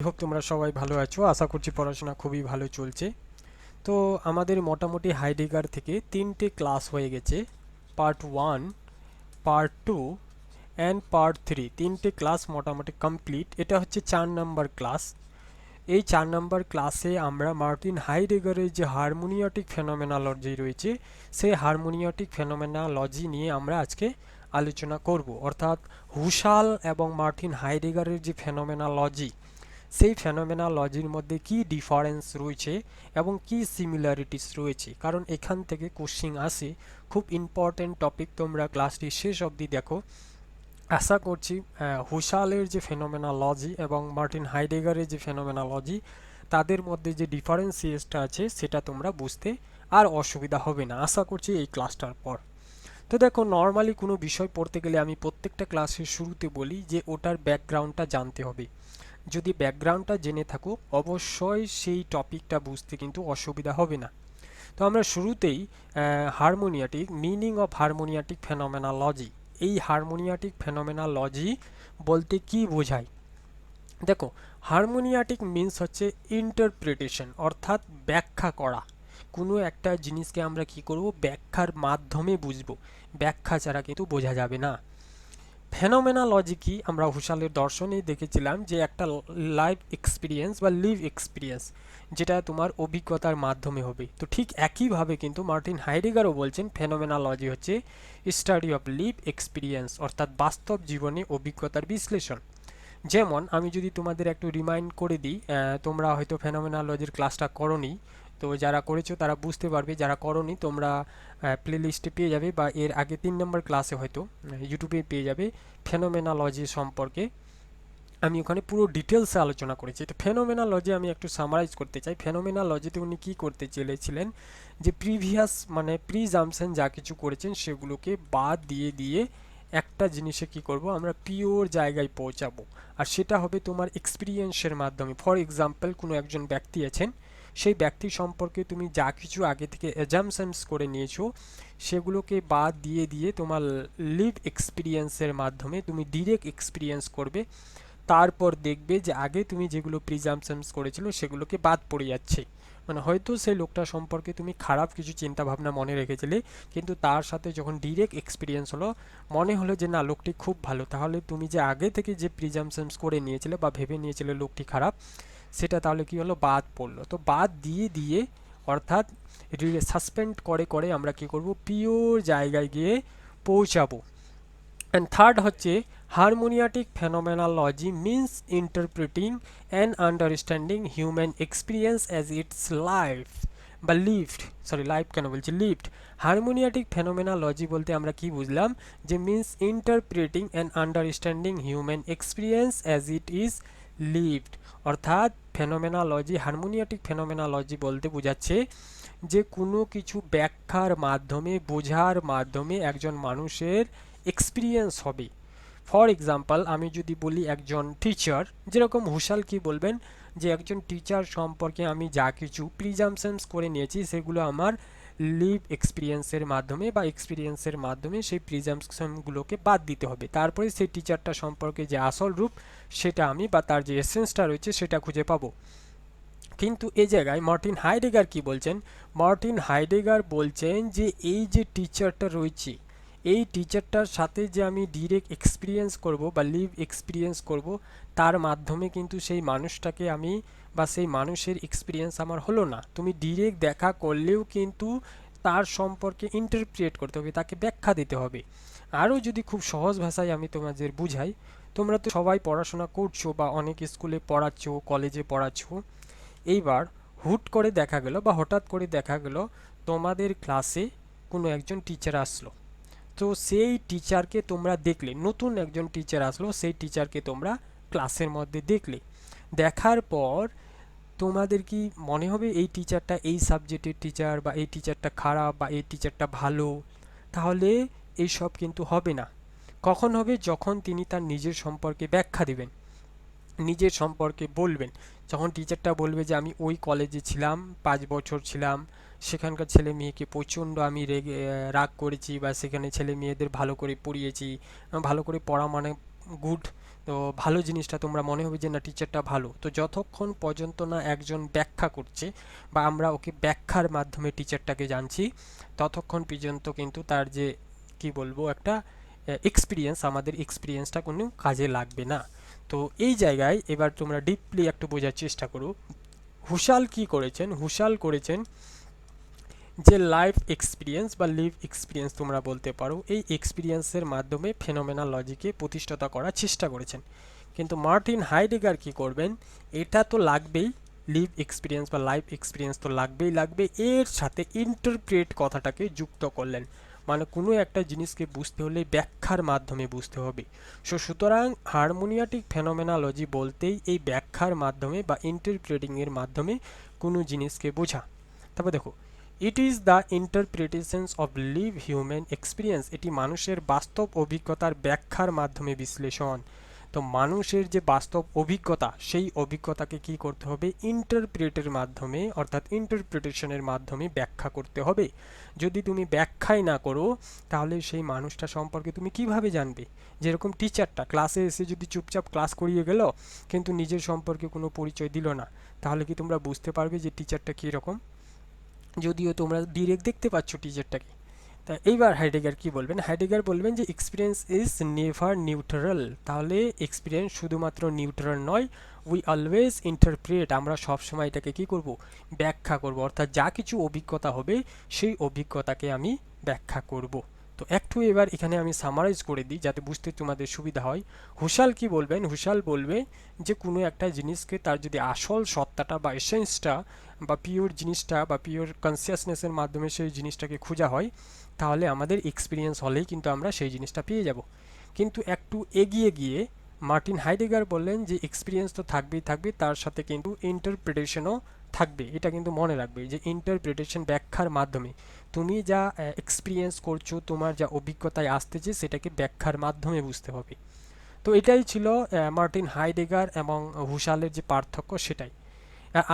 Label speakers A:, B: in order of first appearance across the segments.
A: Hope তোমরা সবাই ভালো আছো। আশা করছি পড়াশোনা খুবই ভালো চলছে। তো আমাদের মোটামুটি হাইডেগার থেকে তিনটে ক্লাস হয়ে গেছে। পার্ট 1, পার্ট 2 অ্যান্ড পার্ট 3, তিনটে ক্লাস মোটামুটি কমপ্লিট। এটা হচ্ছে 4 নাম্বার ক্লাস। এই 4 নাম্বার ক্লাসে আমরা মার্টিন হাইডেগারের যে হারমোনিয়াটিক ফেনোমেনोलॉजी রয়েছে সেই হারমোনিয়াটিক ফেনোমেনोलॉजी নিয়ে আমরা আজকে আলোচনা করব। অর্থাৎ হুসাল এবং মার্টিন হাইডেগারের যে ফেনোমেনोलॉजी সেই ফেনোমেনोलॉजीর মধ্যে কি ডিফারেন্স রয়েছে এবং কি সিমিলারিটিস রয়েছে, কারণ এখান থেকে কোশ্চিন আসে। খুব ইম্পর্টেন্ট টপিক, তোমরা ক্লাসটি শেষ অবধি দেখো। আশা করছি হুসালের যে ফেনোমেনोलॉजी এবং মার্টিন হাইডেগারের যে ফেনোমেনोलॉजी তাদের মধ্যে যে ডিফারেন্সিয়েশনটা আছে সেটা তোমরা বুঝতে আর অসুবিধা হবে না, আশা করছি এই ক্লাসটার পর। তো দেখো, নর্মালি কোনো বিষয় পড়তে গেলে আমি প্রত্যেকটা ক্লাসের শুরুতে বলি যে ওটার ব্যাকগ্রাউন্ডটা জানতে হবে। যদি ব্যাকগ্রাউন্ডটা জেনে থাকো অবশ্যই সেই টপিকটা বুঝতে কিন্তু অসুবিধা হবে না। তো আমরা শুরুতেই হারমোনিয়াটিক মিনিং অফ হারমোনিয়াটিক ফেনোমেনोलॉजी, এই হারমোনিয়াটিক ফেনোমেনोलॉजी বলতে কি বোঝায়। দেখো, হারমোনিয়াটিক মিন্স হচ্ছে ইন্টারপ্রিটেশন, অর্থাৎ ব্যাখ্যা করা। কোনো একটা জিনিসকে আমরা কি করব, ব্যাখ্যার মাধ্যমে বুঝবো, ব্যাখ্যা ছাড়া কিন্তু বোঝা যাবে না। ফেনোমেনोलॉजी কি, আমরা হুসালের দর্শনেই দেখেছিলাম যে একটা লাইভ এক্সপিরিয়েন্স বা লিভ এক্সপিরিয়েন্স, যেটা তোমার অভিজ্ঞতার মাধ্যমে হবে। তো ঠিক একইভাবে কিন্তু মার্টিন হাইডেগারও বলছেন ফেনোমেনोलॉजी হচ্ছে স্টাডি অফ লিভ এক্সপিরিয়েন্স, অর্থাৎ বাস্তব জীবনে অভিজ্ঞতার বিশ্লেষণ। যেমন আমি যদি তোমাদের একটু রিমাইন্ড করে দিই, তোমরা হয়তো ফেনোমেনोलॉजीর ক্লাসটা করোনি, তো যারা করেছো তারা বুঝতে পারবে, যারা করোনি তোমরা প্লে লিস্টে পেয়ে যাবে বা এর আগে 3 নম্বর ক্লাসে হয়তো ইউটিউবে পেয়ে যাবে ফেনোমেনोलॉजी সম্পর্কে। আমি ওখানে পুরো ডিটেলসে আলোচনা করেছি। তো ফেনোমেনोलॉजी আমি একটু সামারাইজ করতে চাই। ফেনোমেনोलॉजीতে উনি কি করতে চেয়েছিলেন, যে প্রিভিয়াস মানে প্রিজাম্পশন যা কিছু করেছেন সেগুলোকে বাদ দিয়ে দিয়ে একটা জিনিসে কি করব, আমরা পিওর জায়গায় পৌঁছাবো। আর সেটা হবে তোমার এক্সপিরিয়েন্সের মাধ্যমে। ফর এক্সাম্পল, কোনো একজন ব্যক্তি আছেন, সেই ব্যক্তি সম্পর্কে তুমি যা কিছু আগে থেকে অ্যাজাম্পশনস করে নিয়েছো সেগুলোকে বাদ দিয়ে দিয়ে তোমার লিভ এক্সপিরিয়েন্সের মাধ্যমে তুমি ডিরেক্ট এক্সপিরিয়েন্স করবে। তারপর দেখবে যে আগে তুমি যেগুলো প্রিজাম্পশনস করেছিল সেগুলোকে বাদ পড়ে যাচ্ছে। মানে হয়তো সেই লোকটা সম্পর্কে তুমি খারাপ কিছু চিন্তা ভাবনা মনে রেখেছিলে, কিন্তু তার সাথে যখন ডিরেক্ট এক্সপিরিয়েন্স হলো মনে হলো যে না, লোকটি খুব ভালো, তাহলে তুমি যে আগে থেকে যে প্রিজাম্পশনস করে নিয়েছিলে বা ভেবে নিয়েছিলে লোকটি খারাপ, সেটা তাহলে কি হলো, বাদ পড়লো। তো বাদ দিয়ে দিয়ে অর্থাৎ সাসপেন্ড করে করে আমরা কি করব, পিওর জায়গায় গিয়ে পৌঁছাবো। অ্যান্ড থার্ড হচ্ছে hermeneutic phenomenology means interpreting and understanding human experience as it's life বা লিভড, সরি লাইফ কেন বলছি, লিভড। হারমোনিয়াটিক ফেনোমেনोलॉजी বলতে আমরা কি বুঝলাম, যে means interpreting and understanding human experience as it is levied. অর্থাৎ ফেনোমেনोलॉजी, হারমোনিয়াটিক ফেনোমেনोलॉजी বলতে বোঝাচ্ছে যে কোনো কিছু ব্যাখ্যার মাধ্যমে, বোঝার মাধ্যমে একজন মানুষের এক্সপিরিয়েন্স হবে। ফর এক্সাম্পল, আমি যদি বলি একজন টিচার, যেরকম হুসাল কি বলবেন, যে একজন টিচার সম্পর্কে আমি যা কিছু প্রিজাম্পশনস করে নিয়েছি সেগুলো আমার লিভ এক্সপিরিয়েন্সের মাধ্যমে বা এক্সপিরিয়েন্সের মাধ্যমে সেই প্রিজাম্পশনগুলোকে বাদ দিতে হবে। তারপরে সেই টিচারটা সম্পর্কে যে আসল রূপ সেটা আমি বা তার যে এসেন্সটা রয়েছে সেটা খুঁজে পাবো। কিন্তু এই জায়গায় মার্টিন হাইডেগার কি বলছেন, মার্টিন হাইডেগার বলছেন যে এই যে টিচারটা রয়েছে, এই টিচারটার সাথে যে আমি ডিরেক্ট এক্সপিরিয়েন্স করব বা লিভ এক্সপিরিয়েন্স করব, তার মাধ্যমে কিন্তু সেই মানুষটাকে আমি বা সেই মানুষের এক্সপিরিয়েন্স আমার হলো না। তুমি ডিরেক্ট দেখা করলেও কিন্তু তার সম্পর্কে ইন্টারপ্রিয়েট করতে হবে, তাকে ব্যাখ্যা দিতে হবে। আরও যদি খুব সহজ ভাষায় আমি তোমাদের বুঝাই, তোমরা তো সবাই পড়াশোনা করছো বা অনেক স্কুলে পড়াচ্ছ, কলেজে পড়াচ্ছ। এইবার হুট করে দেখা গেল বা হঠাৎ করে দেখা গেল তোমাদের ক্লাসে কোনো একজন টিচার আসলো। তো সেই টিচারকে তোমরা দেখলে, নতুন একজন টিচার আসলো, সেই টিচারকে তোমরা ক্লাসের মধ্যে দেখলে। দেখার পর তোমাদের কি মনে হবে এই টিচারটা এই সাবজেক্টের টিচার, বা এই টিচারটা খারাপ, বা এই টিচারটা ভালো? তাহলে এইসব কিন্তু হবে না। কখন হবে, যখন তিনি তার নিজের সম্পর্কে ব্যাখ্যা দিবেন, নিজের সম্পর্কে বলবেন। যখন টিচারটা বলবে যে আমি ওই কলেজে ছিলাম, 5 বছর ছিলাম, সেখানকার ছেলে মেয়েকে প্রচণ্ড আমি রাগ করেছি, বা সেখানে ছেলে মেয়েদের ভালো করে পড়িয়েছি। ভালো করে পড়া মানে গুড তো ভালো জিনিসটা তোমরা মনে হবে যে না টিচারটা ভালো, তো যতক্ষণ পর্যন্ত না একজন ব্যাখ্যা করছে বা আমরা ওকে ব্যাখ্যার মাধ্যমে টিচারটাকে জানছি, ততক্ষণ পর্যন্ত কিন্তু তার যে কি বলবো একটা এক্সপিরিয়েন্স, আমাদের এক্সপিরিয়েন্সটা কোনো কাজে লাগবে না। তো এই জায়গায় এবার তোমরা ডিপলি একটু বোঝার চেষ্টা করো হুসাল কি করেছেন। হুসাল করেছেন যে লাইফ এক্সপিরিয়েন্স বা লিভ এক্সপিরিয়েন্স তোমরা বলতে পারো, এই এক্সপিরিয়েন্সের মাধ্যমে ফেনোমেনোলজিকে প্রতিষ্ঠাতা করার চেষ্টা করেছেন। কিন্তু মার্টিন হাইডেগার কি করবেন, এটা তো লাগবেই, লিভ এক্সপিরিয়েন্স বা লাইফ এক্সপিরিয়েন্স তো লাগবেই লাগবে, এর সাথে ইন্টারপ্রেট কথাটাকে যুক্ত করলেন। মানে কোনো একটা জিনিসকে বুঝতে হলে ব্যাখ্যার মাধ্যমে বুঝতে হবে। সুতরাং হারমোনিয়াটিক ফেনোমেনোলজি বলতেই এই ব্যাখ্যার মাধ্যমে বা ইন্টারপ্রেটিংয়ের মাধ্যমে কোনো জিনিসকে বোঝা। তারপর দেখো, it is the interpretations of live human experience, এটি মানুষের বাস্তব অভিজ্ঞতার ব্যাখ্যার মাধ্যমে বিশ্লেষণ। তো মানুষের যে বাস্তব অভিজ্ঞতা, সেই অভিজ্ঞতাকে কি করতে হবে, ইন্টারপ্রেটের মাধ্যমে অর্থাৎ ইন্টারপ্রিটেশনের মাধ্যমে ব্যাখ্যা করতে হবে। যদি তুমি ব্যাখ্যাই না করো তাহলে সেই মানুষটা সম্পর্কে তুমি কিভাবে জানবে। যেরকম টিচারটা ক্লাসে এসে যদি চুপচাপ ক্লাস করিয়ে গেল কিন্তু নিজের সম্পর্কে কোনো পরিচয় দিল না, তাহলে কি তোমরা বুঝতে পারবে যে টিচারটা কীরকম, যদিও তোমরা ডিরেক্ট দেখতে পাচ্ছ টিচারটাকে। তা এইবার হাইডেগার কি বলবেন, হাইডেগার বলবেন যে এক্সপিরিয়েন্স ইজ নেভার নিউট্রাল। তাহলে এক্সপিরিয়েন্স শুধুমাত্র নিউট্রাল নয়, উই অলওয়েজ ইন্টারপ্রেট, আমরা সবসময় এটাকে কি করব, ব্যাখ্যা করব। অর্থাৎ যা কিছু অভিজ্ঞতা হবে সেই অভিজ্ঞতাকে আমি ব্যাখ্যা করব। তো একটু এবার এখানে আমি সামারাইজ করে দিই যাতে বুঝতে তোমাদের সুবিধা হয়। হুসাল কি বলবেন, হুসাল বলবে যে কোনো একটা জিনিসকে তার যদি আসল সত্তাটা বা এসেন্সটা বা পিওর জিনিসটা বা পিওর কনসিয়াসনেসের মাধ্যমে সেই জিনিসটাকে খোঁজা হয়, তাহলে আমাদের এক্সপিরিয়েন্স হলেই কিন্তু আমরা সেই জিনিসটা পেয়ে যাব। কিন্তু একটু এগিয়ে গিয়ে মার্টিন হাইডেগার বললেন যে এক্সপিরিয়েন্স তো থাকবেই থাকবে, তার সাথে কিন্তু ইন্টারপ্রিটেশনও থাকবে। এটা কিন্তু মনে রাখবে যে ইন্টারপ্রিটেশন ব্যাখ্যার মাধ্যমে তুমি যা এক্সপিরিয়েন্স করছো, তোমার যা অভিজ্ঞতায় আসতেছে সেটাকে ব্যাখ্যার মাধ্যমে বুঝতে হবে। তো এটাই ছিল মার্টিন হাইডেগার এবং হুসালের যে পার্থক্য সেটাই।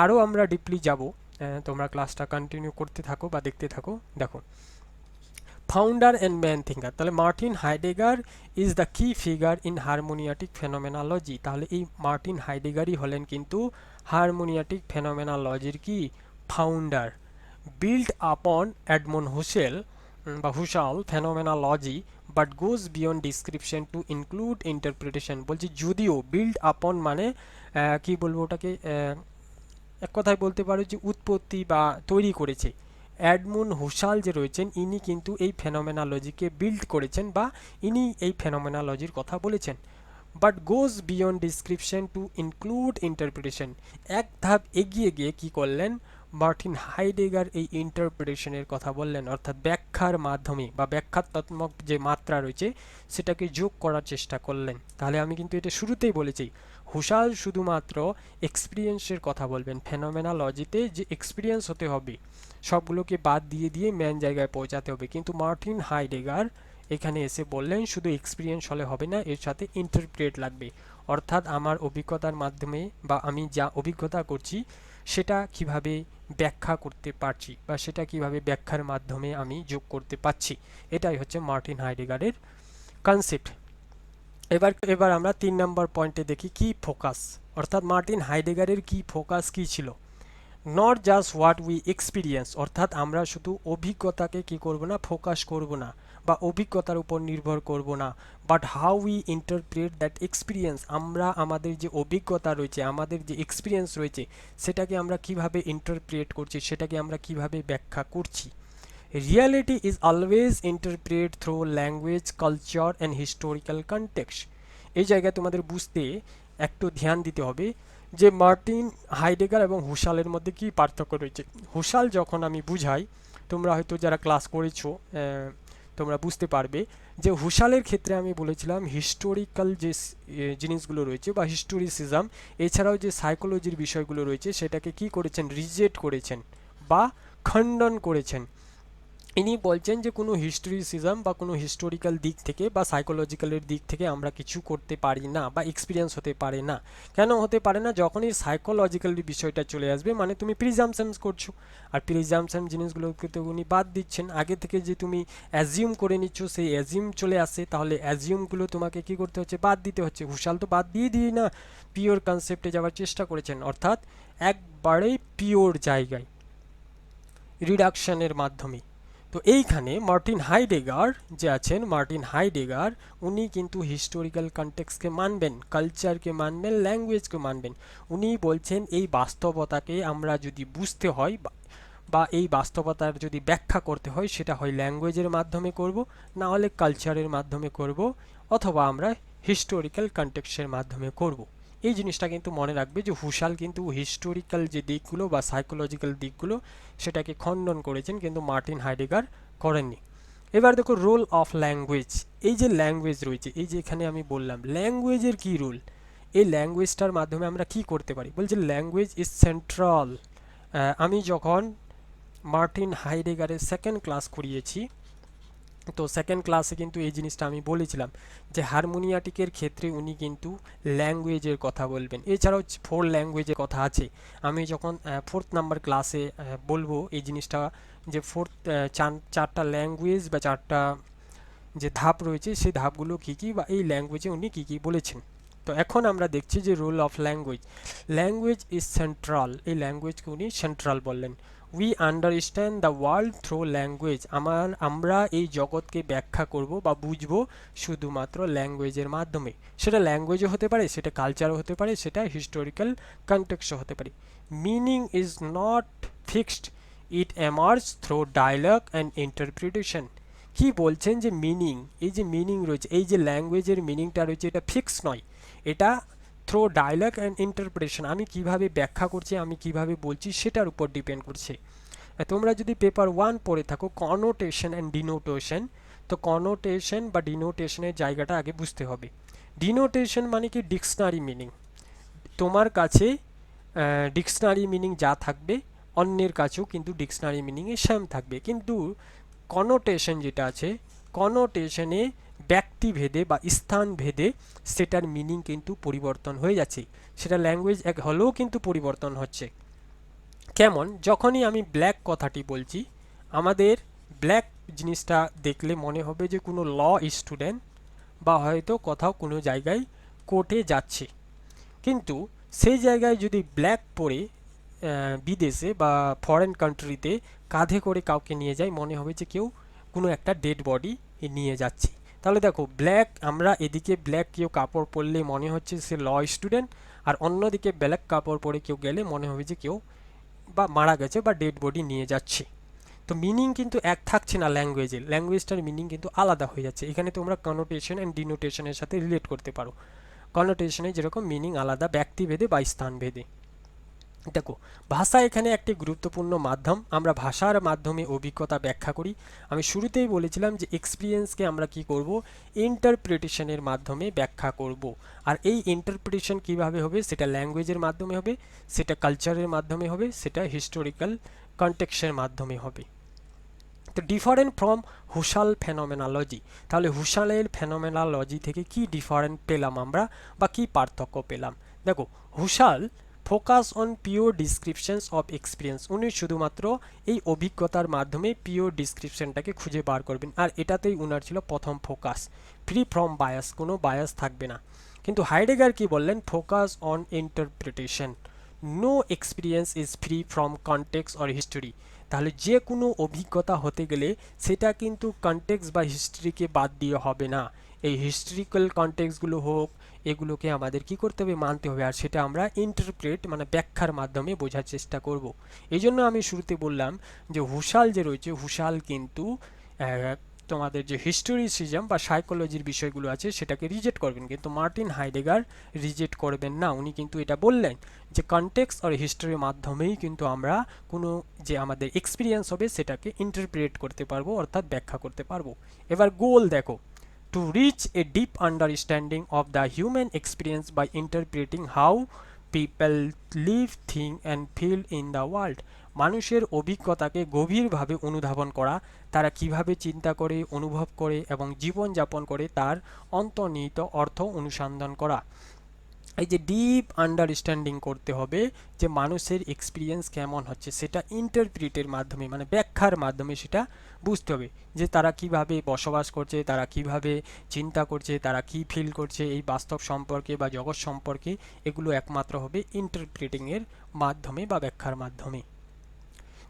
A: আরও আমরা ডিপলি যাব, তোমরা ক্লাসটা কন্টিনিউ করতে থাকো বা দেখতে থাকো। দেখো, ফাউন্ডার অ্যান্ড ম্যান থিঙ্কার, তাহলে Martin Heidegger is the key figure in hermeneutic phenomenology. তাহলে এই মার্টিন হাইডেগারই হলেন কিন্তু হারমোনিয়াটিক ফেনোমেনোলজির key founder. Build upon Edmund Husserl বা Husserl phenomenology but goes beyond description to include interpretation. বলছি যদিও বিল্ড আপন মানে কি বলবো ওটাকে, এক কথায় বলতে পারো যে উৎপত্তি বা তৈরি করেছে। এডমুন্ড হুসাল যে রয়েছেন ইনি কিন্তু এই ফেনোমেনোলজিকে বিল্ড করেছেন বা ইনি এই ফেনোমেনোলজির কথা বলেছেন। But goes beyond description to include interpretation, এক ধাপ এগিয়ে গিয়ে কি করলেন, মার্টিন হাইডেগার এই ইন্টারপ্রিটেশনের কথা বললেন, অর্থাৎ ব্যাখ্যার মাধ্যমে বা ব্যাখ্যাত্মক যে মাত্রা রয়েছে সেটাকে যোগ করার চেষ্টা করলেন। তাহলে আমি কিন্তু এটা শুরুতেই বলেছি, হুসাল শুধুমাত্র এক্সপিরিয়েন্সের কথা বলবেন, ফেনোমেনোলজিতে যে এক্সপিরিয়েন্স হতে হবে সবগুলোকে বাদ দিয়ে দিয়ে মেন জায়গায় পৌঁছাতে হবে। কিন্তু মার্টিন হাইডেগার এখানে এসে বললেন শুধু এক্সপিরিয়েন্স হলে হবে না, এর সাথে ইন্টারপ্রেট লাগবে। অর্থাৎ আমার অভিজ্ঞতার মাধ্যমে বা আমি যা অভিজ্ঞতা করছি সেটা কিভাবে ব্যাখ্যা করতে পারছি বা সেটা কিভাবে ব্যাখ্যার মাধ্যমে আমি যোগ করতে পারছি, এটাই হচ্ছে মার্টিন হাইডেগারের কনসেপ্ট। এবার এবার আমরা 3 নম্বর পয়েন্টে দেখি কি ফোকাস, অর্থাৎ মার্টিন হাইডেগারের কি ফোকাস কি ছিল। Not just what we experience, অর্থাৎ আমরা শুধু অভিজ্ঞতাকে কি করব না, ফোকাস করব না বা অভিজ্ঞতার উপর নির্ভর করব না, but how we interpret that experience, আমরা আমাদের যে অভিজ্ঞতা রয়েছে, আমাদের যে এক্সপিরিয়েন্স রয়েছে সেটাকে আমরা কিভাবে ইন্টারপ্রেট করছি, সেটাকে আমরা কিভাবে ব্যাখ্যা করছি। Reality is always interpret through language, culture and historical context. এই জায়গায় তোমাদের বুঝতে একটু ধ্যান দিতে হবে যে মার্টিন হাইডেগার এবং হুসালের মধ্যে কি পার্থক্য রয়েছে। হুসাল যখন আমি বুঝাই, তোমরা হয়তো যারা ক্লাস করেছো তোমরা বুঝতে পারবে যে হুসালের ক্ষেত্রে আমি বলেছিলাম হিস্টোরিক্যাল যে জিনিসগুলো রয়েছে বা হিস্টোরিসিজম, এছাড়াও যে সাইকোলজির বিষয়গুলো রয়েছে সেটাকে কি করেছেন, রিজেক্ট করেছেন বা খণ্ডন করেছেন। ইনি বলছেন যে কোনো হিস্টোরিসিজম বা কোনো হিস্টোরিক্যাল দিক থেকে বা সাইকোলজিক্যালের দিক থেকে আমরা কিছু করতে পারি না বা এক্সপিরিয়েন্স হতে পারে না। কেন হতে পারে না? যখনই সাইকোলজিক্যাল বিষয়টা চলে আসবে মানে তুমি প্রিজাম্পশনস করছো, আর প্রিজাম্পশন জিনিসগুলোকে তো উনি বাদ দিচ্ছেন। আগে থেকে যে তুমি অ্যাজিউম করে নিচ্ছ সেই অ্যাজিউম চলে আসে, তাহলে অ্যাজিউমগুলো তোমাকে কি করতে হচ্ছে? বাদ দিতে হচ্ছে। হুসাল তো বাদ দিয়ে না পিওর কনসেপ্টে যাওয়ার চেষ্টা করেছেন, অর্থাৎ একবারেই পিওর জায়গায় রিডাকশনের মাধ্যমে। তো এইখানে মার্টিন হাইডেগার যে আছেন, মার্টিন হাইডেগার উনি কিন্তু হিস্টোরিক্যাল কনটেক্সটকে মানবেন, কালচারকে মানবেন, ল্যাঙ্গুয়েজকে মানবেন। উনি বলছেন এই বাস্তবতাকে আমরা যদি বুঝতে হয় বা এই বাস্তবতার যদি ব্যাখ্যা করতে হয় সেটা হয় ল্যাঙ্গুয়েজের মাধ্যমে করব, না হলে কালচারের মাধ্যমে করব, অথবা আমরা হিস্টোরিক্যাল কনটেক্সটের মাধ্যমে করব। এই জিনিসটা কিন্তু মনে রাখবে যে হুসাল কিন্তু হিস্টোরিক্যাল যে দিকগুলো বা সাইকোলজিক্যাল দিকগুলো সেটাকে খণ্ডন করেছেন, কিন্তু মার্টিন হাইডেগার করেননি। এবার দেখো রোল অফ ল্যাঙ্গুয়েজ। এই যে ল্যাঙ্গুয়েজ রয়েছে, এই যে এখানে আমি বললাম ল্যাঙ্গুয়েজের কি রোল, এই ল্যাঙ্গুয়েজটার মাধ্যমে আমরা কি করতে পারি। বলছে ল্যাঙ্গুয়েজ ইজ সেন্ট্রাল। আমি যখন মার্টিন হাইডেগারের সেকেন্ড ক্লাস করিয়েছি, তো সেকেন্ড ক্লাসে কিন্তু এই জিনিসটা আমি বলেছিলাম যে হারমোনিয়াটিকের ক্ষেত্রে উনি কিন্তু ল্যাঙ্গুয়েজের কথা বলবেন। এছাড়াও 4 ল্যাঙ্গুয়েজের কথা আছে। আমি যখন 4th নাম্বার ক্লাসে বলবো এই জিনিসটা, যে চারটা ল্যাঙ্গুয়েজ বা চারটা যে ধাপ রয়েছে সেই ধাপগুলো কী কী বা এই ল্যাঙ্গুয়েজে উনি কী কী বলেছেন। তো এখন আমরা দেখছি যে role of language. Language is central, এই ল্যাঙ্গুয়েজকে উনি সেন্ট্রাল বললেন। We understand the world through language, আমরা এই জগৎকে ব্যাখ্যা করব বা বুঝবো শুধুমাত্র ল্যাঙ্গুয়েজের মাধ্যমে। সেটা ল্যাঙ্গুয়েজও হতে পারে, সেটা কালচারও হতে পারে, সেটা হিস্টোরিক্যাল কনটেক্সটও হতে পারে। Meaning is not fixed, it emerge through dialogue and interpretation. কি বলছেন যে মিনিং, এই যে মিনিং রয়েছে, এই যে ল্যাঙ্গুয়েজের মিনিংটা রয়েছে এটা ফিক্স নয়, এটা থ্রো ডায়ালগ অ্যান্ড ইন্টারপ্রিটেশন, আমি কিভাবে ব্যাখ্যা করছি, আমি কিভাবে বলছি সেটার উপর ডিপেন্ড করছে। তোমরা যদি পেপার 1 পড়ে থাকো কনোটেশন অ্যান্ড ডিনোটেশন, তো কনোটেশন বা ডিনোটেশনের জায়গাটা আগে বুঝতে হবে। ডিনোটেশন মানে কি ডিকশনারি মিনিং, তোমার কাছে ডিকশনারি মিনিং যা থাকবে অন্যের কাছেও কিন্তু ডিকশনারি মিনিংয়ে সেম থাকবে, কিন্তু কনোটেশন যেটা আছে, কনোটেশনে ব্যক্তিভেদে বা স্থানভেদে সেটার মিনিং কিন্তু পরিবর্তন হয়ে যাচ্ছে, সেটা ল্যাঙ্গুয়েজ এক হলেও কিন্তু পরিবর্তন হচ্ছে। কেমন? যখনই আমি ব্ল্যাক কথাটি বলছি, আমাদের ব্ল্যাক জিনিসটা দেখলে মনে হবে যে কোনো ল স্টুডেন্ট বা হয়তো কোথাও কোনো জায়গায় কোর্টে যাচ্ছে, কিন্তু সেই জায়গায় যদি ব্ল্যাক পরে বিদেশে বা ফরেন কান্ট্রিতে কাঁধে করে কাউকে নিয়ে যায়, মনে হবে যে কেউ কোনো একটা ডেড বডি নিয়ে যাচ্ছে। তাহলে দেখো ব্ল্যাক, আমরা এদিকে ব্ল্যাক কেউ কাপড় পরলে মনে হচ্ছে সে ল স্টুডেন্ট, আর অন্যদিকে ব্ল্যাক কাপড় পরে কেউ গেলে মনে হবে যে কেউ বা মারা গেছে বা ডেড বডি নিয়ে যাচ্ছে। তো মিনিং কিন্তু এক থাকছে না ল্যাঙ্গুয়েজের, ল্যাঙ্গুয়েজটার মিনিং কিন্তু আলাদা হয়ে যাচ্ছে। এখানে তোমরা কনোটেশন অ্যান্ড ডিনোটেশনের সাথে রিলেট করতে পারো। কনোটেশনে যেরকম মিনিং আলাদা ব্যক্তিভেদে বা স্থানভেদে। দেখো ভাষা এখানে একটি গুরুত্বপূর্ণ মাধ্যম, আমরা ভাষার মাধ্যমে অভিজ্ঞতা ব্যাখ্যা করি। আমি শুরুতেই বলেছিলাম যে এক্সপিরিয়েন্সকে আমরা কি করব, ইন্টারপ্রিটেশনের মাধ্যমে ব্যাখ্যা করব। আর এই ইন্টারপ্রিটেশন কিভাবে হবে, সেটা ল্যাঙ্গুয়েজের মাধ্যমে হবে, সেটা কালচারের মাধ্যমে হবে, সেটা হিস্টোরিক্যাল কনটেক্সটের মাধ্যমে হবে। তো ডিফারেন্ট ফ্রম হুসাল ফেনোমেনোলজি, তাহলে হুসালের ফেনোমেনোলজি থেকে কি ডিফারেন্ট পেলাম আমরা বা কি পার্থক্য পেলাম। দেখো Husserl focus on pure descriptions of experience, উনি শুধুমাত্র এই অভিজ্ঞতার মাধ্যমে পিওর ডিসক্রিপশনটাকে খুঁজে বার করবেন, আর এটাতেই উনার ছিল প্রথম ফোকাস, ফ্রি ফ্রম বায়াস, কোনো বায়াস থাকবে না। কিন্তু হাইডেগার কি বললেন, focus on interpretation, no experience is free from context or history. তাহলে যে কোনো অভিজ্ঞতা হতে গেলে সেটা কিন্তু কনটেক্সট বা হিস্ট্রিকে বাদ দিয়ে হবে না, এই হিস্ট্রিক্যাল কনটেক্সটগুলো হোক এগুলোকে আমাদের কি করতে হবে, মানতে হবে, আর সেটা আমরা ইন্টারপ্রেট মানে ব্যাখ্যার মাধ্যমে বোঝার চেষ্টা করব। এই জন্য আমি শুরুতে বললাম যে হুসাল যে রয়েছে, হুসাল কিন্তু তোমাদের যে হিস্টোরিসিজম বা সাইকোলজির বিষয়গুলো আছে সেটাকে রিজেক্ট করবেন, কিন্তু মার্টিন হাইডেগার রিজেক্ট করবেন না। উনি কিন্তু এটা বললেন যে কনটেক্সট আর হিস্টোরির মাধ্যমেই কিন্তু আমরা কোনো যে আমাদের এক্সপিরিয়েন্স হবে সেটাকে ইন্টারপ্রেট করতে পারবো, অর্থাৎ ব্যাখ্যা করতে পারবো। এবার গোল দেখো, to reach a deep understanding of the human experience by interpreting how people leave think and fill in the world. মানুষের অভিজ্ঞতাকে গভীরভাবে অনুধাবন করা, তারা কিভাবে চিন্তা করে, অনুভব করে এবং জীবনযাপন করে তার অন্তর্নিহিত অর্থ অনুসন্ধান করা। এই যে ডিপ আন্ডারস্ট্যান্ডিং করতে হবে যে মানুষের এক্সপিরিয়েন্স কেমন হচ্ছে, সেটা ইন্টারপ্রিটের মাধ্যমে মানে ব্যাখ্যার মাধ্যমে সেটা বুঝতে হবে যে তারা কিভাবে বসবাস করছে, তারা কিভাবে চিন্তা করছে, তারা কি ফিল করছে এই বাস্তব সম্পর্কে বা জগৎ সম্পর্কে। এগুলো একমাত্র হবে ইন্টারপ্রিটিংয়ের মাধ্যমে বা ব্যাখ্যার মাধ্যমে।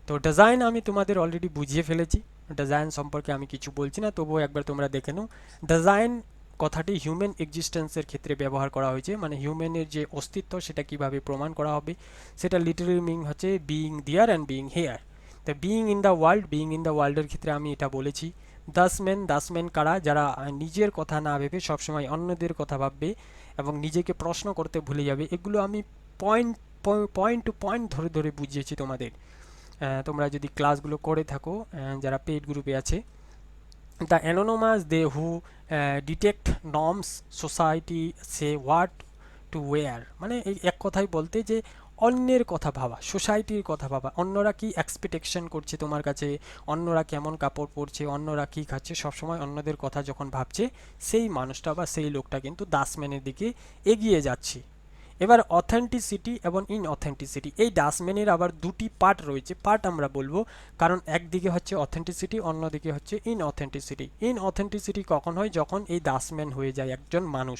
A: তো ডিজাইন আমি তোমাদের অলরেডি বুঝিয়ে ফেলেছি, ডিজাইন সম্পর্কে আমি কিছু বলছি না, তবুও একবার তোমরা দেখে নাও। ডিজাইন কথাটি হিউম্যান এক্সিস্টেন্সের ক্ষেত্রে ব্যবহার করা হয়েছে, মানে হিউম্যানের যে অস্তিত্ব সেটা কিভাবে প্রমাণ করা হবে, সেটা লিটারালি মিনিং হচ্ছে being there and being here. তো being in the world, being in the ওয়ার্ল্ডের ক্ষেত্রে আমি এটা বলেছি। দাসম্যান কারা, যারা নিজের কথা না ভেবে সবসময় অন্যদের কথা ভাববে এবং নিজেকে প্রশ্ন করতে ভুলে যাবে। এগুলো আমি পয়েন্ট পয়েন্ট টু পয়েন্ট ধরে ধরে বুঝিয়েছি তোমাদের। তোমরা যদি ক্লাসগুলো করে থাকো, যারা পেইড গ্রুপে আছে। The anonymous they who detect norms society say what to wear, মানে এই এক কথাই বলতে যে অন্যের কথা ভাবা, সোসাইটির কথা ভাবা, অন্যরা কি এক্সপেকটেশন করছে তোমার কাছে, অন্যরা কেমন কাপড় পরছে, অন্যরা কি খাচ্ছে, সবসময় অন্যদের কথা যখন ভাবছে সেই মানুষটা বা সেই লোকটা কিন্তু দাসম্যানের দিকে এগিয়ে যাচ্ছে। এবার অথেন্টিসিটি এবং ইনঅথেন্টিসিটি, এই ডাস্টম্যানের আবার দুটি পার্ট রয়েছে, পার্ট আমরা বলবো, কারণ একদিকে হচ্ছে অথেন্টিসিটি, অন্যদিকে হচ্ছে ইনঅথেন্টিসিটি। ইনঅথেন্টিসিটি কখন হয়, যখন এই ডাস্টম্যান হয়ে যায় একজন মানুষ,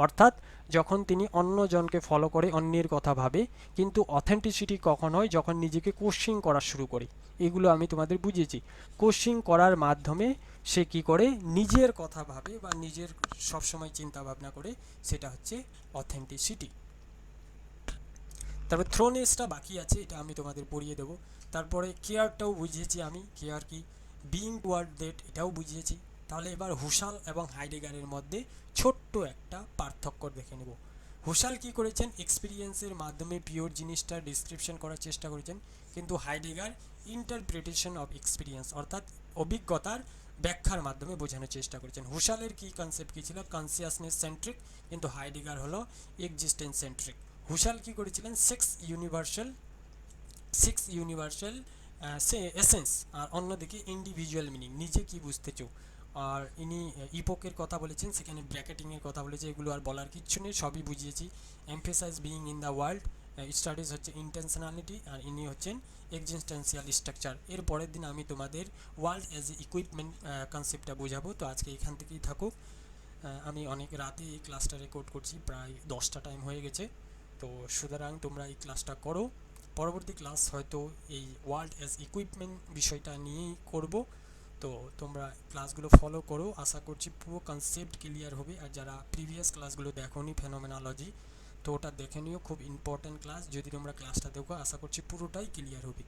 A: অর্থাৎ যখন তিনি অন্যজনকে ফলো করে, অন্যের কথা ভাবে। কিন্তু অথেন্টিসিটি কখন হয়, যখন নিজেকে কোশ্চিন করা শুরু করে। এগুলো আমি তোমাদের বুঝিয়েছি। কোশ্চিন করার মাধ্যমে সে কি করে, নিজের কথা ভাবে বা নিজের সবসময় চিন্তা ভাবনা করে, সেটা হচ্ছে অথেন্টিসিটি। তারপর থ্রোনেসটা বাকি আছে, এটা আমি তোমাদের পড়িয়ে দেবো। তারপরে কেয়ারটাও বুঝিয়েছি আমি, কেয়ার কি, বিইং টুয়ার্ড দ্যাট এটাও বুঝিয়েছি। তাহলে এবার হুসাল এবং হাইডেগারের মধ্যে ছোট্ট একটা পার্থক্য দেখে নেব। হুসাল কি করেছেন, এক্সপিরিয়েন্সের মাধ্যমে পিওর জিনিসটা ডিসক্রিপশন করার চেষ্টা করেছেন, কিন্তু হাইডেগার ইন্টারপ্রিটেশন অফ এক্সপিরিয়েন্স অর্থাৎ অভিজ্ঞতার ব্যাখ্যার মাধ্যমে বোঝানোর চেষ্টা করেছেন। হুসালের কি কনসেপ্ট কি ছিল, কনসিয়াসনেস সেন্ট্রিক, কিন্তু হাইডেগার হলো এক্সিস্টেন্স সেন্ট্রিক। হুসাল কি করেছিলেন, সিক্স ইউনিভার্সাল সে এসেন্স, আর অন্যদিকে ইন্ডিভিজুয়াল মিনিং, নিজে কি বুঝতেছো। আর ইনি ইপোকের কথা বলেছেন, সেখানে ব্র্যাকেটিংয়ের কথা বলেছে, এগুলো আর বলার কিচ্ছু নেই, সবই বুঝিয়েছি। Emphasize being in the world, studies হচ্ছে ইন্টেনশনালিটি, আর ইনি হচ্ছেন এক্সিস্টেন্সিয়াল স্ট্রাকচার। এর পরের দিন আমি তোমাদের ওয়ার্ল্ড অ্যাজ এ ইকুইপমেন্ট কনসেপ্টটা বোঝাবো। তো আজকে এখান থেকেই থাকুক। আমি অনেক রাতে এই ক্লাসটা রেকর্ড করছি, প্রায় 10টা টাইম হয়ে গেছে। তো সুতরাং তোমরা এই ক্লাসটা করো। পরবর্তী ক্লাস হয়তো এই ওয়ার্ল্ড অ্যাজ ইকুইপমেন্ট বিষয়টা নিয়েই করব। তো তোমরা ক্লাসগুলো ফলো করো, আশা করছি পুরো কনসেপ্ট ক্লিয়ার হবে। আর যারা প্রিভিয়াস ক্লাসগুলো দেখোনি ফেনোমেনোলজি, তো ওটা দেখে নিও, খুব ইম্পর্ট্যান্ট ক্লাস। যদি তোমরা ক্লাসটা দেখো আশা করছি পুরোটাই ক্লিয়ার হবে।